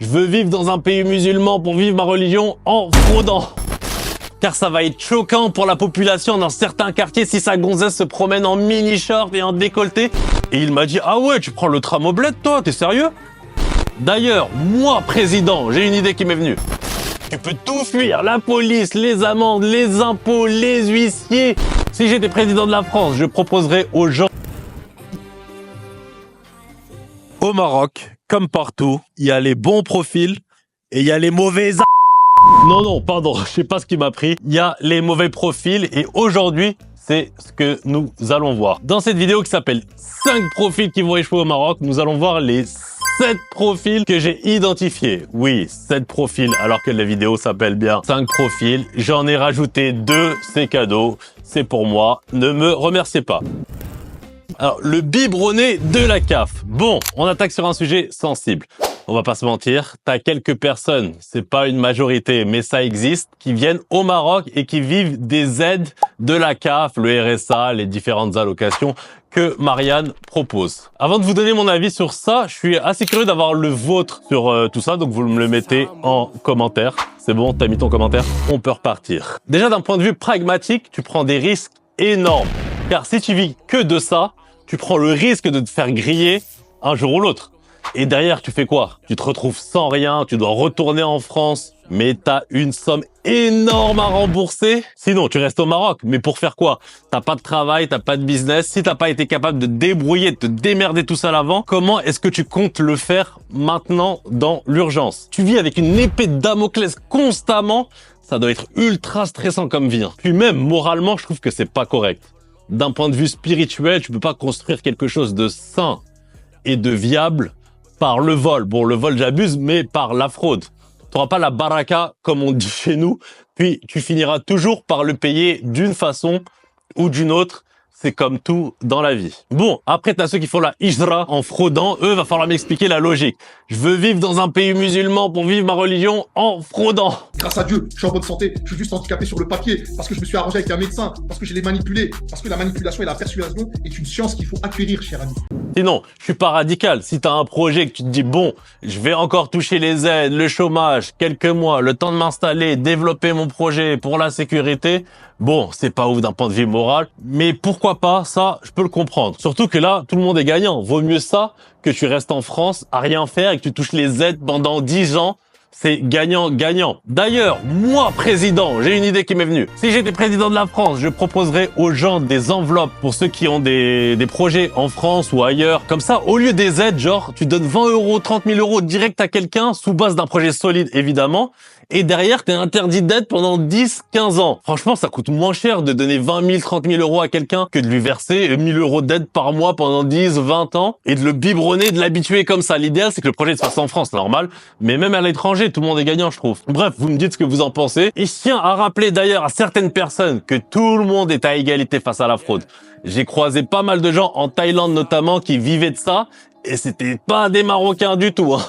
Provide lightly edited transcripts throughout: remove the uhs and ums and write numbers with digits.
veux vivre dans un pays musulman pour vivre ma religion en fraudant. Car ça va être choquant pour la population dans certains quartiers si sa gonzesse se promène en mini-short et en décolleté. Et il m'a dit, ah ouais, tu prends le tram au bled, toi, t'es sérieux? D'ailleurs, moi, président, j'ai une idée qui m'est venue. Tu peux tout fuir, la police, les amendes, les impôts, les huissiers. Si j'étais président de la France, je proposerais aux gens... Au Maroc, comme partout, il y a les bons profils et il y a les mauvais... Non, pardon, je sais pas ce qui m'a pris. Il y a les mauvais profils et aujourd'hui, c'est ce que nous allons voir. Dans cette vidéo qui s'appelle 5 profils qui vont échouer au Maroc, nous allons voir les 7 profils que j'ai identifiés. Oui, 7 profils, alors que la vidéo s'appelle bien 5 profils. J'en ai rajouté 2, c'est cadeau, c'est pour moi. Ne me remerciez pas. Alors, le biberonné de la CAF. Bon, on attaque sur un sujet sensible. On va pas se mentir, t'as quelques personnes, c'est pas une majorité, mais ça existe, qui viennent au Maroc et qui vivent des aides de la CAF, le RSA, les différentes allocations que Marianne propose. Avant de vous donner mon avis sur ça, je suis assez curieux d'avoir le vôtre sur tout ça, donc vous me le mettez en commentaire. C'est bon, t'as mis ton commentaire? On peut repartir. Déjà, d'un point de vue pragmatique, tu prends des risques énormes. Car si tu vis que de ça, tu prends le risque de te faire griller un jour ou l'autre. Et derrière, tu fais quoi? Tu te retrouves sans rien, tu dois retourner en France, mais t'as une somme énorme à rembourser. Sinon, tu restes au Maroc, mais pour faire quoi? T'as pas de travail, t'as pas de business. Si t'as pas été capable de te débrouiller, de te démerder tout seul avant, comment est-ce que tu comptes le faire maintenant dans l'urgence? Tu vis avec une épée de Damoclès constamment, ça doit être ultra stressant comme vie. Puis même, moralement, je trouve que c'est pas correct. D'un point de vue spirituel, tu peux pas construire quelque chose de sain et de viable par le vol. Bon, le vol, j'abuse, mais par la fraude. Tu n'auras pas la baraka, comme on dit chez nous, puis tu finiras toujours par le payer d'une façon ou d'une autre. C'est comme tout dans la vie. Bon, après, tu as ceux qui font la hijra en fraudant. Eux, va falloir m'expliquer la logique. Je veux vivre dans un pays musulman pour vivre ma religion en fraudant. Grâce à Dieu, je suis en bonne santé. Je suis juste handicapé sur le papier parce que je me suis arrangé avec un médecin, parce que je l'ai manipulé, parce que la manipulation et la persuasion est une science qu'il faut acquérir, cher ami. Sinon, je suis pas radical. Si tu as un projet que tu te dis, bon, je vais encore toucher les aides, le chômage, quelques mois, le temps de m'installer, développer mon projet pour la sécurité, bon, c'est pas ouf d'un point de vue moral, mais pourquoi pas, ça, je peux le comprendre. Surtout que là, tout le monde est gagnant. Vaut mieux ça que tu restes en France à rien faire et que tu touches les aides pendant 10 ans. C'est gagnant-gagnant. D'ailleurs, moi, président, j'ai une idée qui m'est venue. Si j'étais président de la France, je proposerais aux gens des enveloppes pour ceux qui ont des projets en France ou ailleurs. Comme ça, au lieu des aides, genre, tu donnes 20 euros, 30 000 euros direct à quelqu'un, sous base d'un projet solide, évidemment. Et derrière, t'es interdit d'aide pendant 10, 15 ans. Franchement, ça coûte moins cher de donner 20 000, 30 000 euros à quelqu'un que de lui verser 1 000 euros d'aide par mois pendant 10, 20 ans et de le biberonner, de l'habituer comme ça. L'idéal, c'est que le projet se fasse en France, normal. Mais même à l'étranger, tout le monde est gagnant, je trouve. Bref, vous me dites ce que vous en pensez. Et je tiens à rappeler d'ailleurs à certaines personnes que tout le monde est à égalité face à la fraude. J'ai croisé pas mal de gens en Thaïlande notamment qui vivaient de ça et c'était pas des Marocains du tout, hein.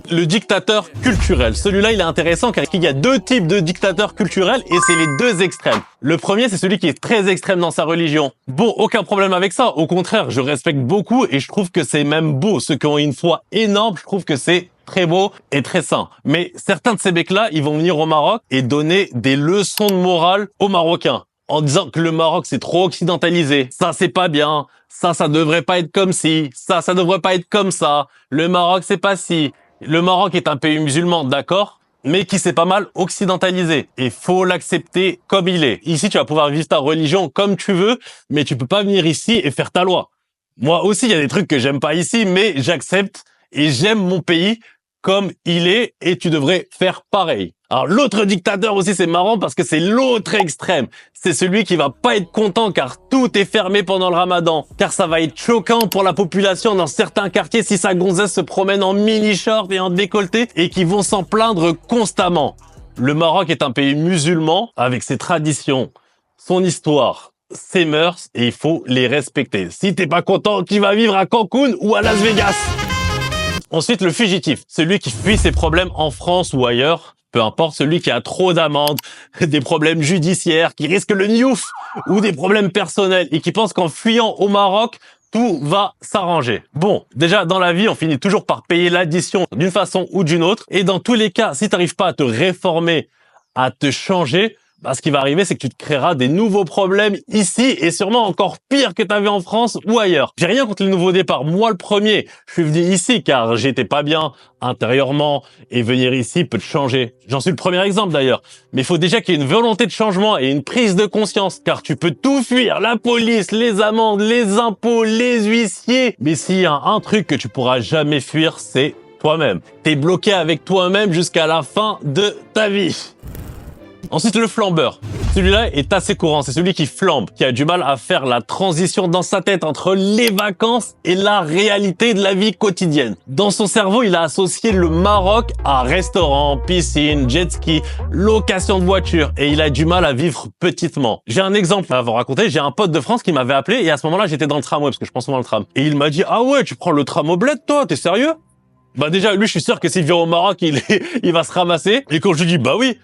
Le dictateur culturel. Celui-là, il est intéressant car il y a 2 types de dictateurs culturels et c'est les 2 extrêmes. Le premier, c'est celui qui est très extrême dans sa religion. Bon, aucun problème avec ça. Au contraire, je respecte beaucoup et je trouve que c'est même beau. Ceux qui ont une foi énorme, je trouve que c'est très beau et très sain. Mais certains de ces mecs-là, ils vont venir au Maroc et donner des leçons de morale aux Marocains en disant que le Maroc, c'est trop occidentalisé. Ça, c'est pas bien. Ça devrait pas être comme ci. Ça devrait pas être comme ça. Le Maroc, c'est pas ci. Le Maroc est un pays musulman, d'accord, mais qui s'est pas mal occidentalisé. Et faut l'accepter comme il est. Ici, tu vas pouvoir vivre ta religion comme tu veux, mais tu peux pas venir ici et faire ta loi. Moi aussi, il y a des trucs que j'aime pas ici, mais j'accepte et j'aime mon pays comme il est et tu devrais faire pareil. Alors l'autre dictateur aussi, c'est marrant parce que c'est l'autre extrême. C'est celui qui va pas être content car tout est fermé pendant le ramadan. Car ça va être choquant pour la population dans certains quartiers si sa gonzesse se promène en mini-short et en décolleté et qui vont s'en plaindre constamment. Le Maroc est un pays musulman avec ses traditions, son histoire, ses mœurs et il faut les respecter. Si t'es pas content, tu vas vivre à Cancun ou à Las Vegas. Ensuite, le fugitif, celui qui fuit ses problèmes en France ou ailleurs. Peu importe, celui qui a trop d'amendes, des problèmes judiciaires, qui risque le niouf ou des problèmes personnels et qui pense qu'en fuyant au Maroc, tout va s'arranger. Bon, déjà, dans la vie, on finit toujours par payer l'addition d'une façon ou d'une autre. Et dans tous les cas, si tu n'arrives pas à te réformer, à te changer, bah, ce qui va arriver, c'est que tu te créeras des nouveaux problèmes ici et sûrement encore pire que tu avais en France ou ailleurs. J'ai rien contre les nouveaux départs. Moi, le premier, je suis venu ici car j'étais pas bien intérieurement et venir ici peut te changer. J'en suis le premier exemple d'ailleurs. Mais il faut déjà qu'il y ait une volonté de changement et une prise de conscience car tu peux tout fuir, la police, les amendes, les impôts, les huissiers. Mais s'il y a un truc que tu pourras jamais fuir, c'est toi-même. T'es bloqué avec toi-même jusqu'à la fin de ta vie. Ensuite, le flambeur. Celui-là est assez courant. C'est celui qui flambe, qui a du mal à faire la transition dans sa tête entre les vacances et la réalité de la vie quotidienne. Dans son cerveau, il a associé le Maroc à restaurant, piscine, jet ski, location de voiture et il a du mal à vivre petitement. J'ai un exemple à vous raconter. J'ai un pote de France qui m'avait appelé et à ce moment-là, j'étais dans le tramway parce que je prends souvent le tram. Et il m'a dit « Ah ouais, tu prends le tram au bled, toi? T'es sérieux ?» Bah déjà, lui, je suis sûr que s'il vient au Maroc, il va se ramasser. Et quand je lui dis « Bah oui !»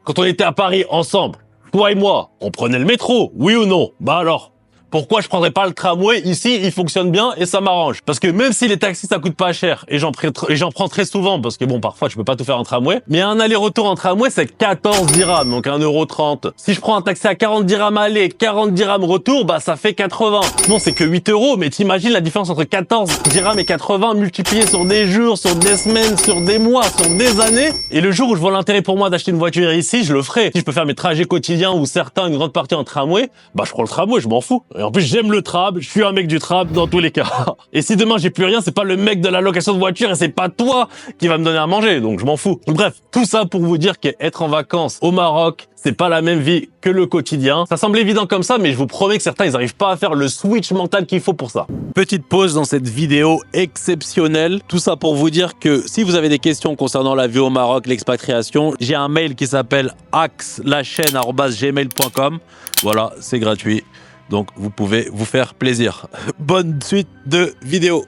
Quand on était à Paris ensemble, toi et moi, on prenait le métro, oui ou non? Bah alors, pourquoi je prendrais pas le tramway? Ici, il fonctionne bien et ça m'arrange. Parce que même si les taxis, ça coûte pas cher, et j'en prends très souvent, parce que bon, parfois, tu peux pas tout faire en tramway, mais un aller-retour en tramway, c'est 14 dirhams, donc 1,30 €. Si je prends un taxi à 40 dirhams aller, 40 dirhams retour, bah ça fait 80. Bon, c'est que 8 €, mais t'imagines la différence entre 14 dirhams et 80 multiplié sur des jours, sur des semaines, sur des mois, sur des années. Et le jour où je vois l'intérêt pour moi d'acheter une voiture ici, je le ferai. Si je peux faire mes trajets quotidiens ou certains, une grande partie en tramway, bah je prends le tramway, je m'en fous. Et en plus, j'aime le tram, je suis un mec du tram dans tous les cas. Et si demain j'ai plus rien, c'est pas le mec de la location de voiture et c'est pas toi qui va me donner à manger, donc je m'en fous. Bref, tout ça pour vous dire qu'être en vacances au Maroc, c'est pas la même vie que le quotidien. Ça semble évident comme ça, mais je vous promets que certains, ils arrivent pas à faire le switch mental qu'il faut pour ça. Petite pause dans cette vidéo exceptionnelle. Tout ça pour vous dire que si vous avez des questions concernant la vie au Maroc, l'expatriation, j'ai un mail qui s'appelle axlachaîne@gmail.com. Voilà, c'est gratuit. Donc, vous pouvez vous faire plaisir. Bonne suite de vidéo.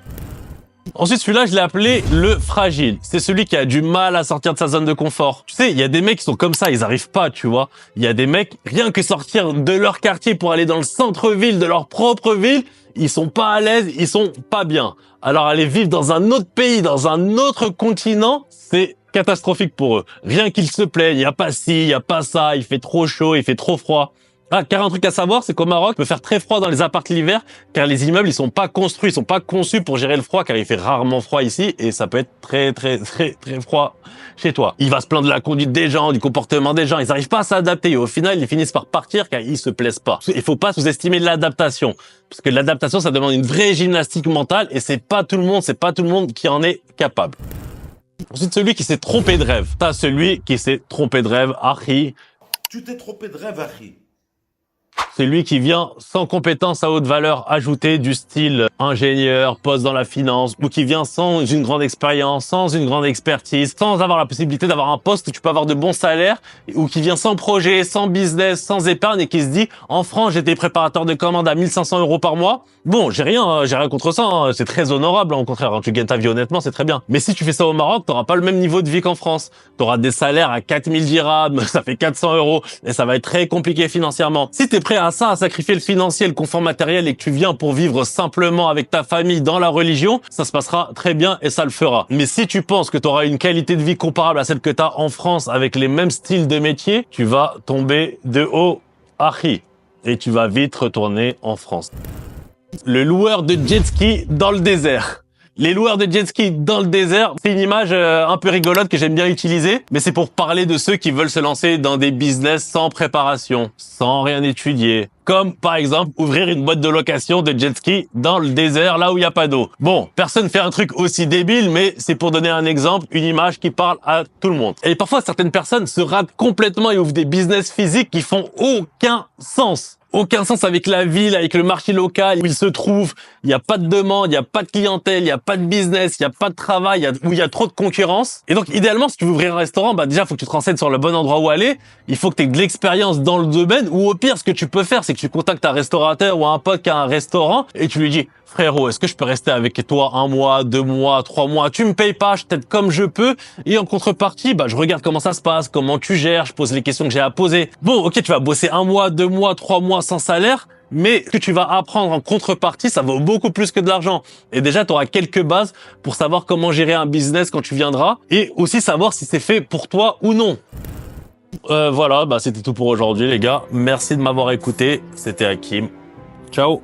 Ensuite, celui-là, je l'ai appelé le fragile. C'est celui qui a du mal à sortir de sa zone de confort. Tu sais, il y a des mecs qui sont comme ça, ils arrivent pas, tu vois. Il y a des mecs, rien que sortir de leur quartier pour aller dans le centre-ville de leur propre ville, ils sont pas à l'aise, ils sont pas bien. Alors, aller vivre dans un autre pays, dans un autre continent, c'est catastrophique pour eux. Rien qu'ils se plaignent, il y a pas ci, il y a pas ça, il fait trop chaud, il fait trop froid. Ah, car un truc à savoir, c'est qu'au Maroc, il peut faire très froid dans les apparts l'hiver, car les immeubles, ils sont pas construits, ils sont pas conçus pour gérer le froid, car il fait rarement froid ici, et ça peut être très froid chez toi. Il va se plaindre de la conduite des gens, du comportement des gens, ils arrivent pas à s'adapter, et au final, ils finissent par partir, car ils se plaisent pas. Il faut pas sous-estimer l'adaptation, parce que l'adaptation, ça demande une vraie gymnastique mentale, et c'est pas tout le monde qui en est capable. Ensuite, celui qui s'est trompé de rêve. T'as celui qui s'est trompé de rêve, Harry. Tu t'es trompé de rêve, Harry. C'est lui qui vient sans compétences à haute valeur ajoutée du style ingénieur, poste dans la finance, ou qui vient sans une grande expérience, sans une grande expertise, sans avoir la possibilité d'avoir un poste où tu peux avoir de bons salaires, ou qui vient sans projet, sans business, sans épargne et qui se dit « En France, j'étais préparateur de commandes à 1500 € par mois. Bon, j'ai rien contre ça, hein. C'est très honorable, hein. Au contraire, hein. Tu gagnes ta vie honnêtement, c'est très bien. Mais si tu fais ça au Maroc, t'auras pas le même niveau de vie qu'en France. T'auras des salaires à 4000 dirhams, ça fait 400 €, et ça va être très compliqué financièrement. Si t'es prêt à ça, à sacrifier le financier, le confort matériel et que tu viens pour vivre simplement avec ta famille dans la religion, ça se passera très bien et ça le fera. Mais si tu penses que tu auras une qualité de vie comparable à celle que tu as en France avec les mêmes styles de métier, tu vas tomber de haut, Harry, et tu vas vite retourner en France. Le loueur de jet ski dans le désert. Les loueurs de jet ski dans le désert, c'est une image un peu rigolote que j'aime bien utiliser, mais c'est pour parler de ceux qui veulent se lancer dans des business sans préparation, sans rien étudier. Comme, par exemple, ouvrir une boîte de location de jet ski dans le désert, là où il n'y a pas d'eau. Bon, personne fait un truc aussi débile, mais c'est pour donner un exemple, une image qui parle à tout le monde. Et parfois, certaines personnes se ratent complètement et ouvrent des business physiques qui font aucun sens. Aucun sens avec la ville, avec le marché local où il se trouve. Il n'y a pas de demande, il n'y a pas de clientèle, il n'y a pas de business, il n'y a pas de travail, où il y a trop de concurrence. Et donc, idéalement, si tu veux ouvrir un restaurant, bah déjà, il faut que tu te renseignes sur le bon endroit où aller. Il faut que tu aies de l'expérience dans le domaine. Ou au pire, ce que tu peux faire, c'est que tu contactes un restaurateur ou un pote qui a un restaurant et tu lui dis « Frérot, est-ce que je peux rester avec toi 1 mois, 2 mois, 3 mois? Tu me payes pas, je t'aide comme je peux. Et en contrepartie, bah, je regarde comment ça se passe, comment tu gères, je pose les questions que j'ai à poser. Bon, ok, tu vas bosser 1 mois, 2 mois, 3 mois sans salaire. Mais ce que tu vas apprendre en contrepartie, ça vaut beaucoup plus que de l'argent. Et déjà, tu auras quelques bases pour savoir comment gérer un business quand tu viendras et aussi savoir si c'est fait pour toi ou non. Voilà, bah c'était tout pour aujourd'hui les gars. Merci de m'avoir écouté. C'était Hakim. Ciao.